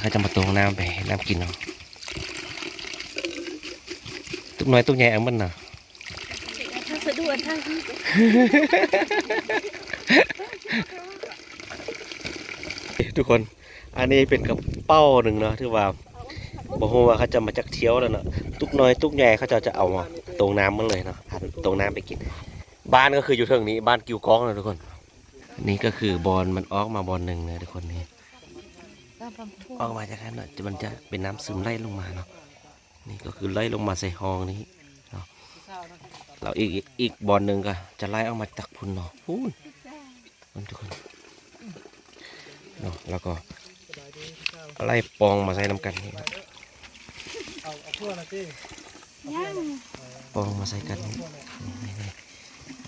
เขาจะมาตรงน้ำไปน้ำกินเนาะตุกน้อยตุกใหญ่เอามันเนาะถ้าสะดวกทางที่ทุกคนอันนี้เป็นกระเป้าหนึ่งเนาะที่ว่าบอกว่าเขาจะมาจากเที่ยวแล้วเนาะตุกน้อยตุกใหญ่เขาจะเอามาตรงน้ำมันเลยเนาะตรงน้ำไปกินบ้านก็คืออยู่เทิงนี้บ้านกิวก้องนะทุกคนนี่ก็คือบอลมันออกมาบอลหนึ่งนะทุกคนนี่ออกมาจากนั้นเนาะมันจะเป็นน้ำซึมไล่ลงมาเนาะนี่ก็คือไล่ลงมาใส่ห้องนี้เนาะเราอีกบอลหนึ่งก็จะไล่ออกมาจากพุ่นเนาะพุ่นทุกคนเนาะแล้วก็ไล่ปองมาใส่น้ำกันนี่ปองมาใส่กัน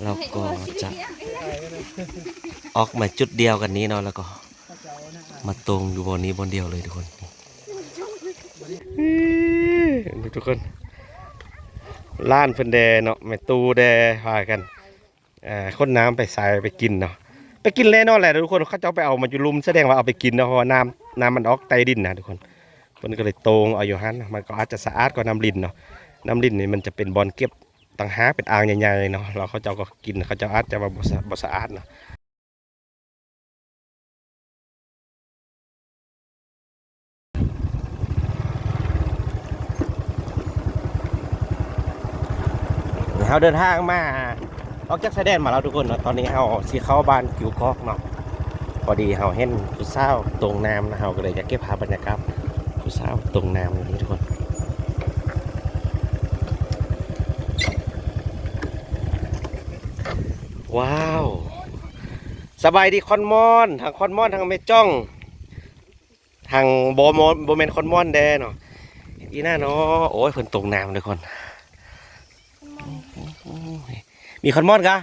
เราก็จะออกมาจุดเดียวกันนี้เนาะแล้วก็มาตรงอยู่บนนี้บนเดียวเลยทุกคนทุกคนล้านเพิ่นแดเนาะแม่ตูแดพากันคนน้ำไปใส่ไปกินเนาะไปกินแน่นอนแหละทุกคนเขาจะไปเอามาอยู่ลุมแสดงว่าเอาไปกินเนาะเพราะว่าน้ำมันออกใต้ดินนะทุกคนเพิ่นก็เลยตรงเอาอยู่ฮั่นมันก็อาจจะสะอาดกว่าน้ำลิ้นเนาะน้ำลิ้นนี่มันจะเป็นบอลเก็บต่างหากเป็นอ่างใหญ่ๆเนาะเราเขาเจ้าก็กินเขาเจ้าอาจจะมาบ่สะอาดเนาะเราเดินทางมาออกจากชายแดนมาแล้วทุกคนเนาะตอนนี้เราสิเข้าบ้านกิวกอกเนาะพอดีเราเห็นผู้สาวตรงน้ำนะเราก็เลยจะเก็บภาพบรรยากาศผู้สาวตรงน้ำอย่างนี้ทุกคนว้าวสบายดีคอนมอนทางคอนมอนทางเมจ้องทางโบเมนคอนมอนแดเนาะอีน่าเนาะโอ้ยเพิ่นตรงน้ำเลยคนมีคอนมอนกะ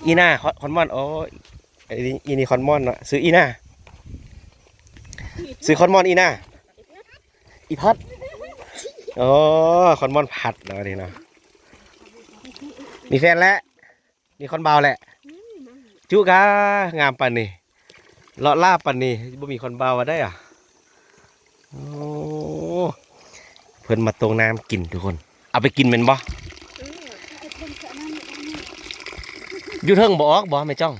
อีน่าคอนมอนโอ้อีนี่คอนมอนเนาะซื้ออีน่าซื้อคอนมอนอีน่าอีพัดโอ้คอนมอนผัดเนาะนี่เนาะมีแฟนแล้วมีคอนเบาแหละจุกางามปันนี่เลาะล่าปันนี่บ่มีคอนเบามาได้อ่ะโอ้เพิ่นมาตรงน้ำกินทุกคนเอาไปกินเป็นบ่อยู่เทิงบ่ออกบ่ไม่จ้อง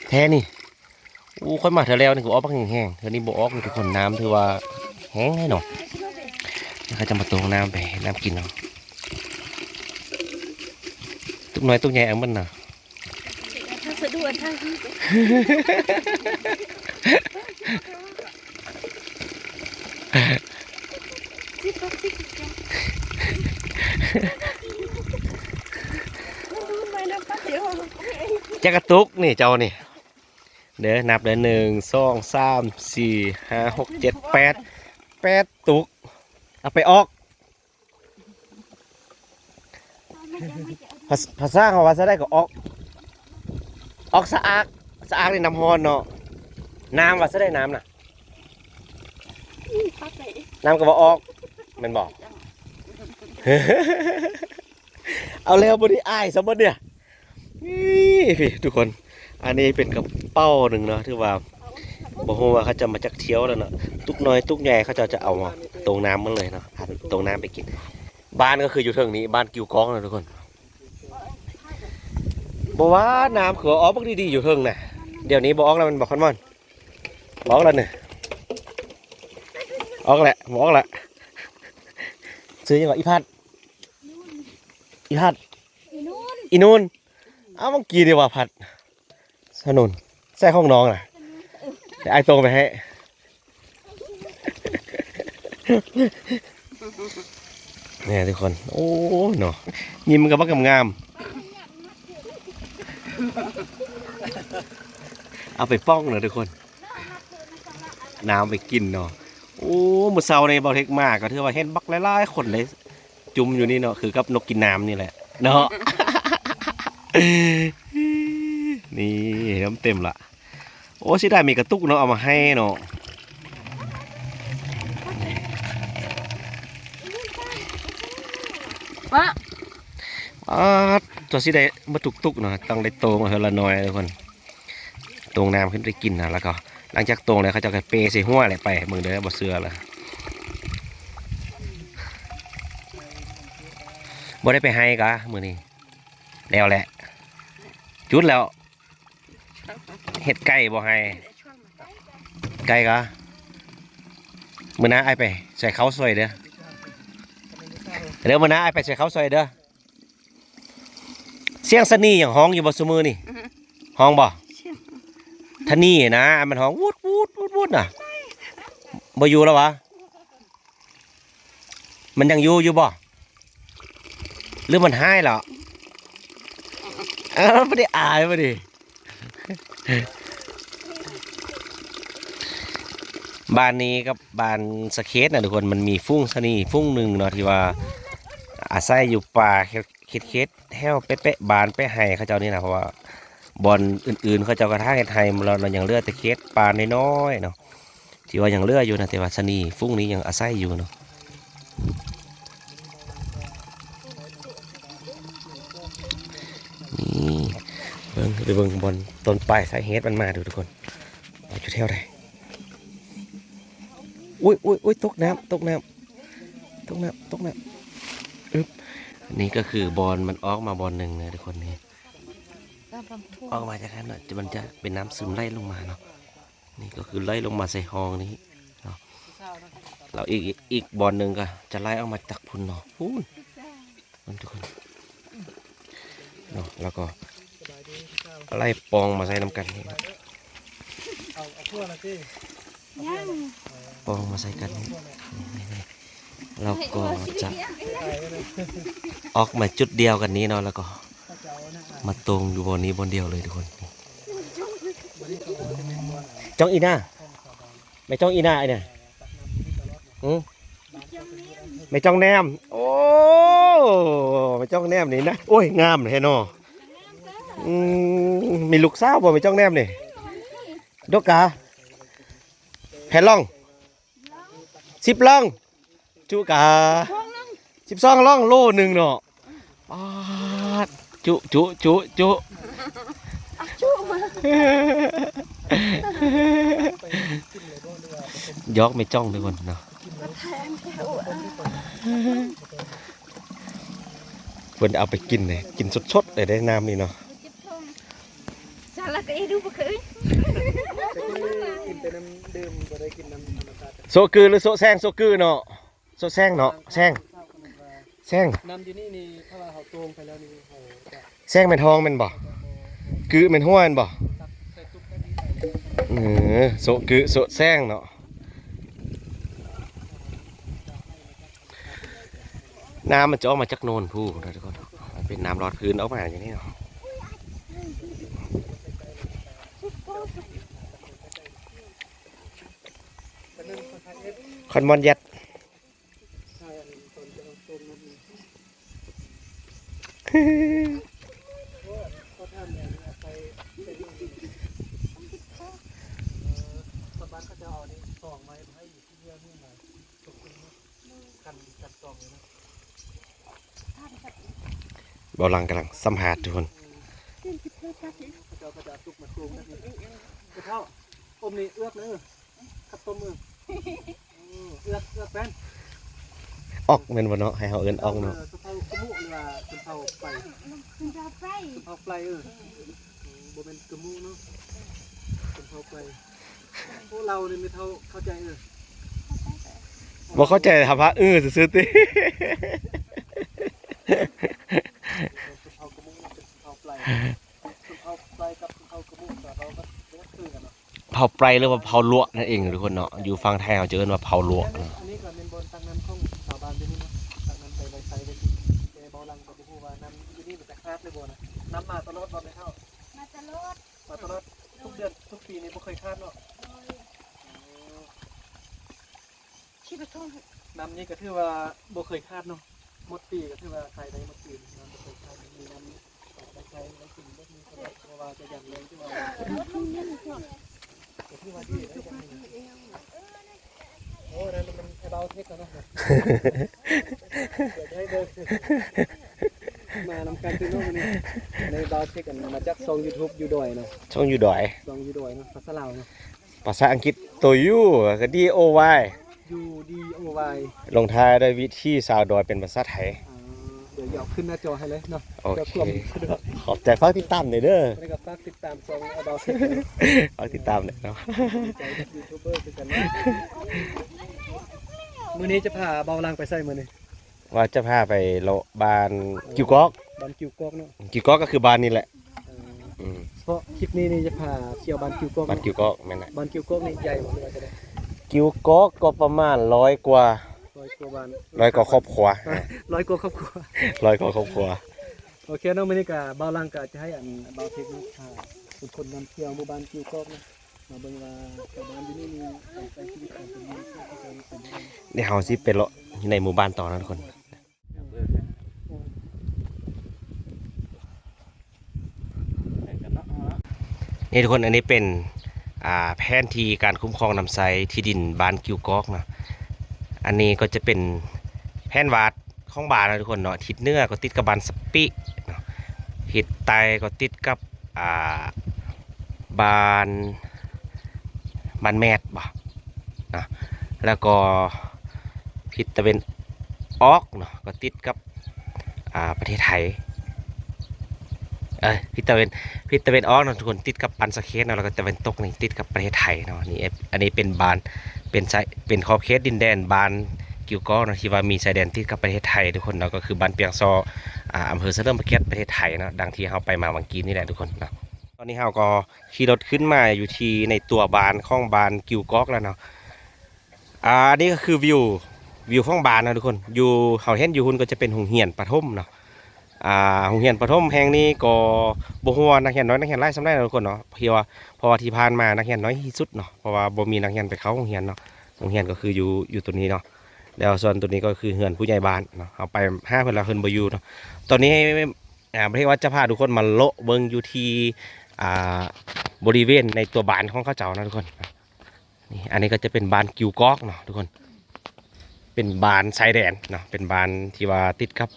แท้นี่อู้ค่อยมาเธอแล้วนี่กูออกบักแห้งๆเธอนี่บ่ออกทุกคนน้ำถือว่าแห้งให้หน่อยเขาจะมาตรงน้ำไปน้ำกินเนาะตุกน้อยตุกใหญ่เอามันเนาะถ้าสะดวกทางที่จะกระตุกนี่เจ้านี่เดี๋ยวนับเลย1 2 3 4 5 6 7 8ตุกเอาไปออกภาษาเขาว่าจะได้ก็ออกสะอาดในน้ำฮอนเนาะน้ำว่าจะได้น้ำน่ะน้ำก็ว่าออกมันบอก เอาแล้วบริอายสมบัติเนี่ยนี่ทุกคนอันนี้เป็นกระเป้าหนึ่งเนาะที่ว่าบอกว่าเขาจะมาจากเที่ยวแล้วเนาะตุกน้อยตุกใหญ่เขาจะเอามาตรงน้ำมันเลยเนาะตรงน้ำไปกินบ้านก็คืออยู่เทิงนี้บ้านกิวก้องนะทุกคนบอกว่าน้ำเขือออกบักดีๆอยู่เทิงน่ะเดี๋ยวนี้บอกแล้วมันบอกคอนมอนบอกแล้วเนี่ยออกแหละบอกแหละซื้อยังไงอีพัดอีนูนเอาเมื่อกี้ดีว่าพัดสนุนใส่ห้องน้องน่ะแต่ไอ้ตรงไปให้เนี่ยทุกคนโอ้เนาะยิ้มกับบักงามเอาไปป้องเลยทุกคนน้ำไปกินเนาะโอ้มื้อเช้าในบ่อเทคมากก็ถือว่าเห็นบักหลายๆคนเลยจุ่มอยู่นี่เนาะคือกับนกกินน้ำนี่แหละเนาะ นี่น้ำเต็มละโอ้สิได้มีกระตุกเนาะเอามาให้เนาะตัวสิได้มาตุกๆเนาะต้องได้โตมาเฮละน้อยทุกคนตรงน้ำขึ้นไปกินนะแล้วก็ หลังจากตรงเลยเขาจะเปใส่หัวอะไรไปมึงเด้อบ่เสือละบ่ได้ไปให้กะมื้อนี้แล้วแหละจุดแล้วเฮ็ดไก่บ่ให้ไก่กะมื้อหน้าไอ้ไปใส่ข้าวซอยเด้อเดี๋ยวมื้อหน้าไอ้ไปใส่ข้าวซอยเด้อเสียงสนีอย่างห้องอยู่บ่ซุมื้อนี่ห้องบ่ทานี่นะมันห้องวูดวูดวูดวูดน่ะบ่อยู่แล้ววะมันยังอยู่บ่หรือมันหายแล้วไม่ได้อายมาดิบ้านนี้กับบ้านสเก็ตนะทุกคนมันมีฟุ้งสนีฟุ้งหนึ่งเนาะที่ว่าอาศัยอยู่ป่าเค็ดแห้วเป๊ะๆบานไปให้เขาเจ้านี่นะเพราะว่าบอลอื่นๆเขาเจ้ากระทาเฮ็ดไทยเรายังเลือดตะเค็ดปลาน้อยๆเนาะที่ว่ายังเลือดอยู่นะแต่ว่าสนีฟุ้งนี้ยังอาศัยอยู่เนาะนี่เบิ่งบอลต้นปลายสายเฮ็ดมันมาดูทุกคนเอาจุดเท่าไรอุ้ยตกน้ำอึ๊บนี่ก็คือบอลมันออกมาบอลหนึ่งนะทุกคนนี่ออกมาจากนั้นมันจะเป็นน้ำซึมไหลลงมาเนาะนี่ก็คือไหลลงมาใส่ห้องนี้เนาะเราอีกบอลหนึ่งก็จะไหลออกมาจากพุ่นเนาะพุ่นทุกคนเนาะแล้วก็ไล่ปองมาใส่น้ำกันนี่ปองมาใส่กันนี่เราก็จะออกมาจุดเดียวกันนี้เนาะแล้วก็มาตรงอยู่บนนี้บนเดียวเลยทุกคนจ้องอีน่าไม่จ้องอีน่าไอเนี่ยไม่จ้องแนมโอ้ไม่จ้องแนมนี่นะโอ้ยงามเลยเนาะมีลูกสาวบ่ไม่จ้องแนมนี่ดกกาแผ่นล่อง10ล่องจุกา12ล่องโลหนึ่งเนาะจุยอกไม่จ้องทุกคนเนาะเพิ่นเอาไปกินเลยกินสดๆเลยได้น้ำนี่เนาะโซกือหรือโซแซงโซกือเนาะโซแซงเนาะแซงน้ำอยู่นี่ถ้าว่าเขาตวงไปแล้วนี่แซงเป็นทองเป็นบ่กือเป็นห้วยเป็นบ่โซกือโซแซงเนาะน้ำมันจะออกมาจากโนนผู้นะทุกคนมันเป็นน้ำรอดพื้นออกมาอย่างนี้เนาะคอนมอนยัดบอลังกำลังสัมผัสทุกคนอมนี่เอื้อกเลยขับต้มมือเอื้อกแป้นออกเงินวันเนาะให้เขาเอินออกเนาะสุภาพขมุหรือว่าสุภาพไฟโบเป็นกระมูเนาะสุภาพไฟพวกเราเนี่ยไม่เข้าใจบอกเข้าใจครับพระซื้อติสุภาพกระมูเป็นสุภาพไฟกับสุภาพกระมูแต่เราก็ไม่ได้คือกันเนาะเผาไพรหรือว่าเผาลวกนั่นเองทุกคนเนาะอยู่ฝั่งไทยเขาเจอกันว่าเผาลวกอันนี้ก็เป็นบนตังน้ำของชาวบ้านที่นี่นะตังน้ำไปใส่ไปกินแต่บอลังกับผู้ว่าน้ำที่นี่มันจะคาดเลยบ่นะน้ำมาตลอดไม่เท่ามาตลอดทุกเดือนทุกปีนี่ไม่เคยคาดเนาะน้ำนี่ก็ถือว่าบ่เคยคาดเนาะหมดปีก็ถือว่าใครได้หมดปีน้ำบ่เคยคาดมีน้ำได้ใช้ได้กินได้มีตลอดเพราะว่าจะอย่างเลยที่ว่าที่ว่าดีได้อย่างนี้โอ้นั่นมันไอ้เบาเทคกันเนาะเดี๋ยวให้เดินมานำการตื่นโน้นนี่ในเบาเทคกันมาจากช่อง YouTube อยู่ดอยเนาะช่องอยู่ดอยเนาะภาษาลาวเนาะ ภาษาอังกฤษตัว U ก็ DOY UDOY ลงท้ายด้วยวิธีสาวดอยเป็นภาษาไทย เดี๋ยวเอาขึ้นหน้าจอให้เลยเนาะ โอเค จะกลมสะดวก ขอบใจฝากติดตามหน่อยเด้อ แล้วก็ฝากติดตามซองเอาดาวเซ็ต ฝากติดตามหน่อยเนาะ ใจยูทูบเบอร์คือกันนะมื้อนี้จะพาเบาลังไปใส่มื้อนี้ ว่าจะพาไปโลบานกิวกอก บ้านกิวกอกเนาะ กิวกอกก็คือบานนี่แหละ อืม เพราะคลิปนี้นี่จะพาเที่ยวบ้านกิวกอก บานกิวกอกแม่นน่ะ บ้านกิวกอกนี่ใหญ่บ่ว่าจะได้ กิวกอกก็ประมาณ100 กว่า 100กว่าบ้าน 100 กว่าครอบครัว 100กว่าครอบครัว 100 กว่าครอบครัว โอเคเนาะมื้อนี้ก็เบาลังก็จะให้เบาเทคนิคพาทุกคนนำเที่ยวหมู่บ้านกิวกอกนะมาเบิ่งว่าชาวบ้านที่นี่มีการใช้ชีวิตของคนอยู่ที่เขาเป็นยังไง เดี๋ยวเฮาสิไปเลาะอยู่ในหมู่บ้านต่อนะทุกคนนี่ทุกคนอันนี้เป็นแผนที่การคุ้มครองน้ำใสที่ดินบ้านกิวกอกนะอันนี้ก็จะเป็นแผนวาดของบ้านนะทุกคนเนาะทิศเหนือก็ติดกับบ้านสปิเนาะทิศใต้ก็ติดกับบ้านแมดบ่นะแล้วก็ทิศตะวันออกเนาะก็ติดกับประเทศไทยทิศตะวันออกเนาะทุกคนติดกับปันสะเคนเนาะแล้วก็ตะวันตกนี่ติดกับประเทศไทยเนาะนี่อันนี้เป็นบ้านเป็นขอบเขตดินแดนบ้านกิวกอกเนาะที่ว่ามีชายแดนติดกับประเทศไทยทุกคนเนาะก็คือบ้านเปียงซออำเภอเสริมพระเกียรติประเทศไทยเนาะดังที่เราไปมาเมื่อกี้นี่แหละทุกคนเนาะตอนนี้เราก็ขี่รถขึ้นมาอยู่ที่ในตัวบ้านของบ้านกิวกอกแล้วเนาะนี่ก็คือวิวของบ้านนะทุกคนอยู่เขาเห็นอยู่หุ่นก็จะเป็นหงเหียนปฐมเนาะโรงเรียนประถมแห่งนี้ก็บ่ฮู้ว่านักเรียนน้อยนักเรียนหลายสำาได้ทุกคนเนาะเพราะว่าที่ผ่านมานักเรียนน้อยที่สุดเนาะเพราะว่าบ่มีนักเรียนไปเข้าโรงเรียนเนาะโรงเรียนก็คืออยู่ตัวนี้เนาะแล้วส่วนตัวนี้ก็คือเฮือนผู้ใหญ่บ้านเนาะเอาไป5เพิ่นแล้วเพิ่นบ่อยู่เนาะตอนนี้บ่ได้ว่าจะพาทุกคนมาเลาะเบิ่งอยู่ที่บริเวณในตัวบ้านของเขาเจ้านะทุกคนนี่อันนี้ก็จะเป็นบ้านกิวกอกเนาะทุกคนเป็นบ้านชายแดนเนาะเป็นบ้านที่ว่าติดกับ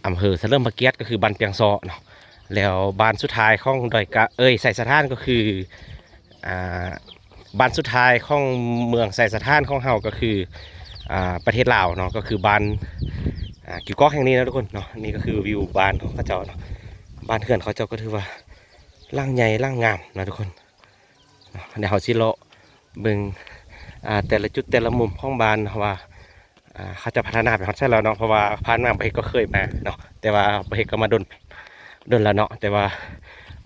อำเภอเสริมพระเกียรติก็คือบ้านเปียงซอเนาะแล้วบ้านสุดท้ายของดอยกะใส่สถานก็คือบ้านสุดท้ายของเมืองใส่สถานของเฮาก็คือประเทศลาวเนาะก็คือบ้านกิวกอกแห่งนี้นะทุกคนเนาะนี่ก็คือวิวบ้านของเขาเจ้าเนาะบ้านเฮือนเขาเจ้าก็ถือว่าร่างใหญ่ร่างงามนะทุกคนเดี๋ยวเฮาสิเลาะเบิ่งแต่ละจุดแต่ละมุมของบ้านว่าเขาจะพัฒนาไปฮอดใช่แล้วเนาะเพราะว่าผ่านมาประเทศก็เคยมาเนาะแต่ว่าประเทศก็มาดนแล้วเนาะแต่ว่า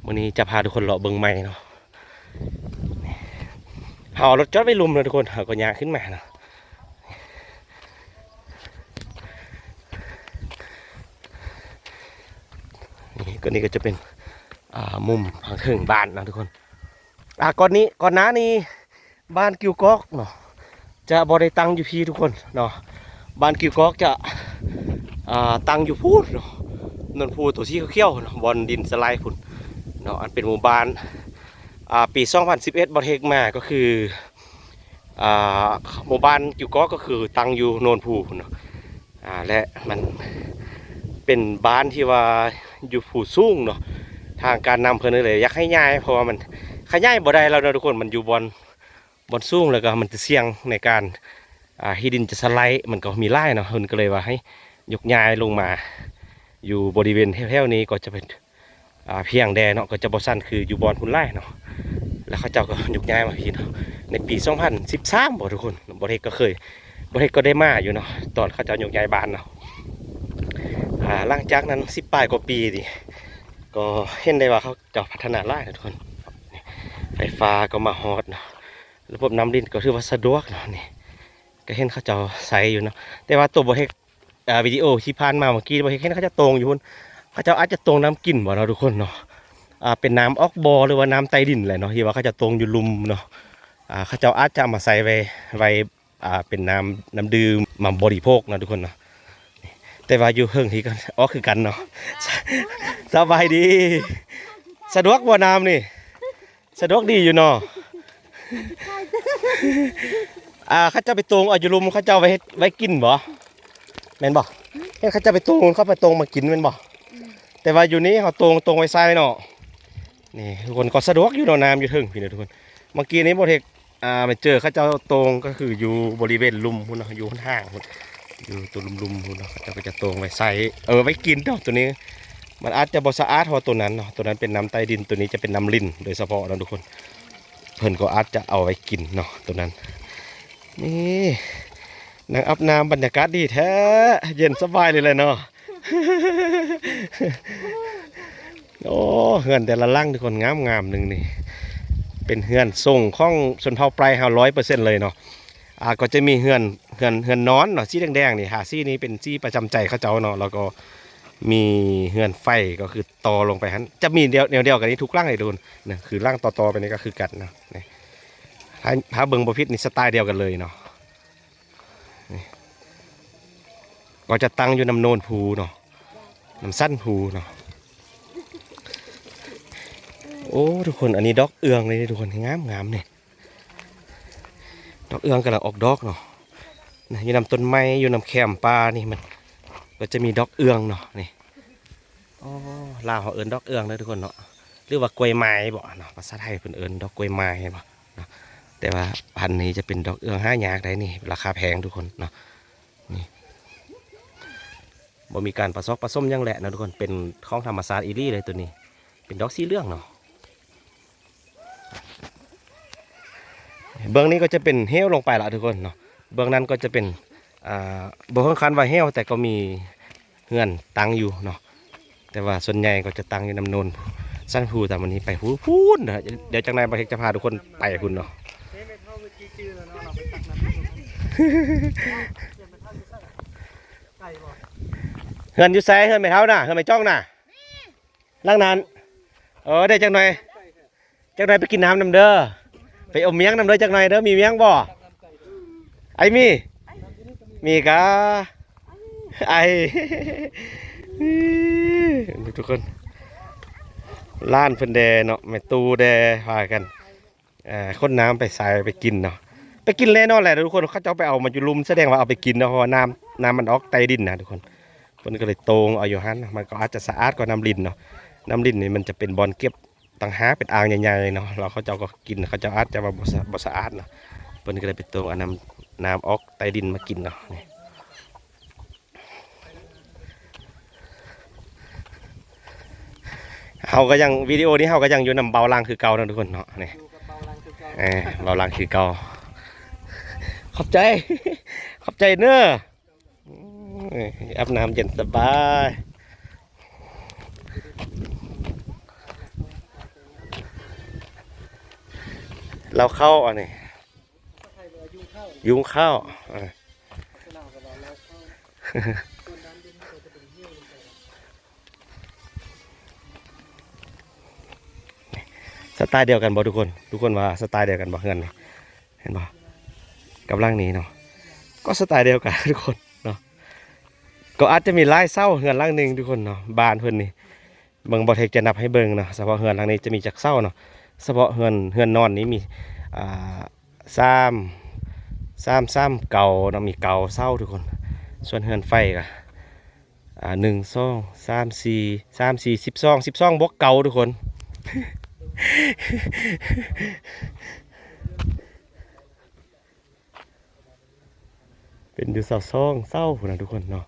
วันนี้จะพาทุกคนเลาะเบิ่งใหม่เนาะเอารถจอดไว้ลุมเลยทุกคนเอาก็ยางขึ้นมาเนาะนี่ก็จะเป็นมุมทางถึงบ้านนะทุกคนก่อนหน้านี้บ้านกิวกอกเนาะจะบ่ได้ตั้งอยู่พี่ทุกคนเนาะบ้านกิวกอกจะตั้งอยู่พูดเนาะนนพูตัวสีเขียวเนาะบอนดินสไลด์พุ่นเนาะอันเป็นหมู่บ้านปี2011บ่เทกมาก็คือหมู่บ้านกิวกอกก็คือตั้งอยู่โนนพูเนาะและมันเป็นบ้านที่ว่าอยู่ผู้สูงเนาะทางการนำเพิ่นเลยอยากให้ย้ายเพราะว่ามันขยายบ่ได้แล้วเนาะทุกคนมันอยู่บอนสูงแล้วก็มันจะเสี่ยงในการที่ดินจะสไลด์มันก็มีไร่เนาะเพิ่นก็เลยว่าให้ยกย้ายลงมาอยู่บริเวณแถวๆนี้ก็จะเป็นเพียงแดเนาะก็จะบ่สั้นคืออยู่บอนพุ่นไร่เนาะแล้วเขาเจ้าก็ยกย้ายมาพี่เนาะในปี2013บ่ทุกคนบ่ได้ก็ได้มาอยู่เนาะตอนเขาเจ้ายกย้ายบ้านเนาะหลังจากนั้น10 ปลายกว่าปีดิก็เห็นได้ว่าเขาจะพัฒนาไร่ทุกคนไฟฟ้าก็มาฮอดเนาะระบบน้ำดินก็ถือว่าสะดวกเนาะนี่ก็เห็นเขาเจ้าใส่อยู่เนาะแต่ว่าตัวบ่เฮ็ดวิดีโอที่ผ่านมาเมื่อกี้บ่เฮ็ดเห็นเขาจะตรงอยู่พุ่นเขาเจ้าอาจจะตรงน้ำกินบ่เนาะทุกคนเนาะเป็นน้ำออกบ่อหรือว่าน้ำใต้ดินแหละเนาะที่ว่าเขาจะตรงอยู่ลุมเนาะเขาเจ้าอาจจะมาใส่ไว้เป็นน้ำดื่มมาบริโภคนะทุกคนเนาะแต่ว่าอยู่เฮิงที่กันคือกันเนาะสบายดีสะดวกบ่น้ำนี่สะดวกดีอยู่เนาะเขาจะไปตรงอยู่ลุมเขาจะไว้กินบ่แม่นบ่เขาจะไปตรงเขาไปตรงมากินแม่นบ่แต่ว่าอยู่นี้เขาตรงไว้ใส่เนาะนี่ทุกคนก็สะดวกอยู่เนาะน้ำอยู่ถึงพี่น้องทุกคน เมื่อกี้นี้โบเทคไปเจอเขาเจ้าตรงก็คืออยู่บริเวณลุมพุ่นเนาะอยู่ข้างๆพุ่นอยู่ตัวลุมๆพุ่นเนาะเขาเจ้าก็จะตรงไว้ใส่ไว้กินเนาะตัวนี้มันอาจจะบ่สะอาดเท่าตัวนั้นเนาะตัวนั้นเป็นน้ำใต้ดินตัวนี้จะเป็นน้ำลิ้นโดยเฉพาะนะทุกคนเพิ่นก็อาจจะเอาไว้กินเนาะตัวนั้นนี่นางอาบน้ำบรรยากาศดีแท้เย็นสบายเลยแหละเนาะ โอ้เฮือนแต่ละหลังทุกคนงามๆหนึ่งนี่เป็นเฮือนส่งของชนเผ่าไพรเฮา100%เลยเนาะก็จะมีเฮือนนอนเนาะสีแดงๆนี่สีนี้เป็นสีประจำใจเขาเจ้าเนาะแล้วก็มีเฮือนไฟก็คือต่อลงไปหันจะมีเดียวกันนี้ทุกหลังเลยดูนะคือหลังต่อไปนี่ก็คือกันเนาะนี่ถ้าเบิ่งบ่ผิดนี่สไตล์เดียวกันเลยเนาะก็จะตั้งอยู่น้ำโนนภูเนาะน้ำสั้นภูเนาะโอ้ทุกคนอันนี้ดอกเอืองเลยทุกคนงามเนี่ยดอกเอืองกำลังออกดอกเนาะอยู่นำต้นไม้อยู่นำแคมปลานี่มันก็จะมีดอกเอืองเนาะนี่อ๋อลาวเขาเอิ้นดอกเอืองเลยทุกคนเนาะหรือว่ากล้วยไม้บ่เนาะภาษาไทยเพิ่นเอิ้นดอกกล้วยไม้บ่เนาะแต่ว่าพันธุ์นี้จะเป็นดอกเอืองหายากได้นี่ราคาแพงทุกคนเนาะนี่บ่มีการผสมยังแหละนะทุกคนเป็นของธรรมชาติอีหลีเลยตัวนี้เป็นดอกสีเหลืองเนาะเบื้องนี้ก็จะเป็นเฮลลงไปละทุกคนเนาะเบื้องนั้นก็จะเป็นบ่ค่อนข้างว่าเฮลแต่ก็มีเฮือนตั้งอยู่เนาะแต่ว่าส่วนใหญ่ก็จะตั้งอยู่น้ำนนสั้นภูแต่วันนี้ไปพูนนะเดี๋ยวจากนายประเทศจะพาทุกคนไปพุ่นเนาะเฮือนอยู่ไซเฮือนไม่เท่าน่ะเฮือนไม่จ้องน่ะล่างนั้นได้จากหน่อยไปกินน้ำน้ำเด้อไปอมเมียงน้ำเด้อจากหน่อยเด้อมีเมียงบ่ไอ้มีกะไอ้ทุกคนล้านเพิ่นแดเนาะแม่ตูแดพากันคนน้ำไปใส่ไปกินเนาะไปกินแน่นอนแหละทุกคนเขาจะเอาไปเอามาอยู่ลุมแสดงว่าเอาไปกินเนาะเพราะว่าน้ำมันออกใต้ดินนะทุกคนเพิ่นก็เลยโตงเอาอยู่หันมันก็อาจจะสะอาดกว่าน้ำลิ้นเนาะน้ำลิ้นนี่มันจะเป็นบอลเก็บต่างหากเป็นอ่างใหญ่ๆเนาะเราเขาเจ้าก็กินเขาเจ้าอาจจะมาบ่สะอาดเนาะเพิ่นก็เลยไปโตงเอาน้ำออกใต้ดินมากินเนาะเขาก็ยังวิดีโอนี้เขาก็ยังอยู่นำเบาลังคือเก่านะทุกคนเนาะนี่เบาลังคือเก่าขอบใจเนอะอาบน้ำเย็นสบายเราเข้าอันนี้ยุงเข้าสไตล์เดียวกันบ่ทุกคนว่าสไตล์เดียวกันบ่เฮือนเห็นบ่กับร่างนี้เนาะก็สไตล์เดียวกันทุกคนเนาะก็อาจจะมีลายเศร้าเฮือนร่างหนึ่งทุกคนเนาะบ้านเพิ่นนี่เบิ่งบ่เทคจะนับให้เบิ่งเนาะเฉพาะเฮือนร่างนี้จะมีจักเศร้าเนาะเฉพาะเฮือนนอนนี้มีซ้ำเก่าเนาะมีเก่าเศร้าทุกคนส่วนเฮือนไฟก็1 2 3 4 12บวกเก่าทุกคนเป็นดูเศร้านะทุกคนเนาะ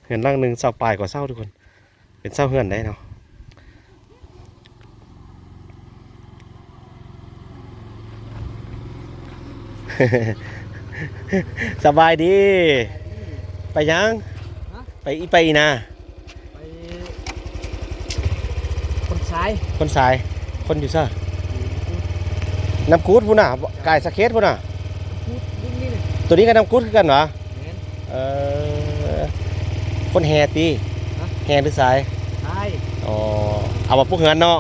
เห็นร่างหนึ่งเศร้าปลายกว่าเศร้าทุกคนเป็นเศร้าเฮือนได้เนาะสบายดีไปยังไปอีนะคนสายคนอยู่ซ่าน้ำกูดพุ่นน่ะกายสเก็ตพุ่นน่ะตัวนี้ก็น้ำกูดคือกันเหรอคนแห่ตีแห่หรือสายอ๋อเอามาพวกเงินเนาะ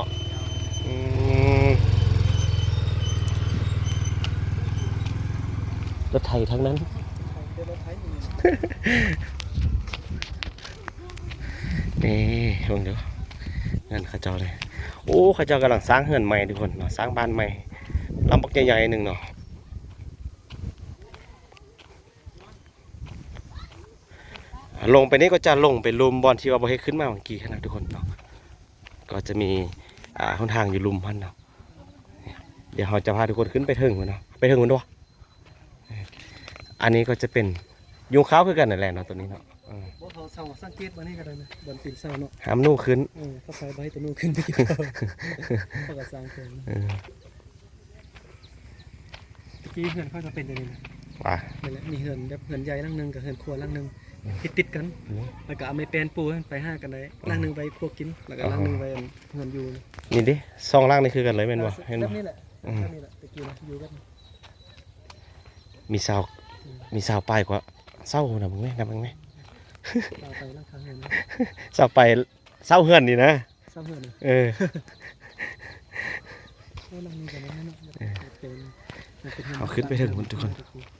รถไถทั้งนั้นนี่ลองดูเงินข้าเจ้าเลยโอ้ข้าเจ้ากำลังสร้างเฮือนใหม่ทุกคนเนาะสร้างบ้านใหม่ลำบักใหญ่ๆหนึ่งเนาะลงไปนี่ก็จะลงไปลุมบอลที่ว่าบ่ให้ขึ้นมาเมื่อกี้ขนาดทุกคนเนาะก็จะมีหนทางอยู่ลุมพันเนาะ ดี๋ยวเราจะพาทุกคนขึ้นไปถึงมันเนาะไปถึงมันด้วยอันนี้ก็จะเป็นยุงขาวคือกันนั่นแหละเนาะตัวนี้เนาะบ่เขาเศร้าสังเกตมานี่ก็ได้นะบนตีนเศร้าเนาะ หามนู่ขึ้น เขาใส่ใบตัวนู้นขึ้นไปกินเขาก็สร้างเพิ่มตะกี้เฮือนเขาจะเป็นอย่างนี้นะ ว่า นี่แหละมีเฮือนแบบเฮือนใหญ่หลังนึงกับเฮือนครัวหลังนึงติดกันแล้วก็เอาไม้แปนปูไปห้ากันได้หลังนึงไปครัวกินแล้วก็หลังนึงไปเฮือนอยู่ นี่ดิซองล่างนี่คือกันเลยแม่นบ่เห็น แบ บ่ บนี้แหละแบบนี้แหละตะกี้นะอยู่กัน มีสาวปลายกว่าเศร้านะมึงไหมนะมึงไหม เราไปร่างคางเฮือน สาวไปเศร้าเฮือนนี่นะ สร้างเฮือนนะ เออ หลังนี้กันนะเนาะเป็น เอาขึ้นไปถึงคนทุกคน ตะกี้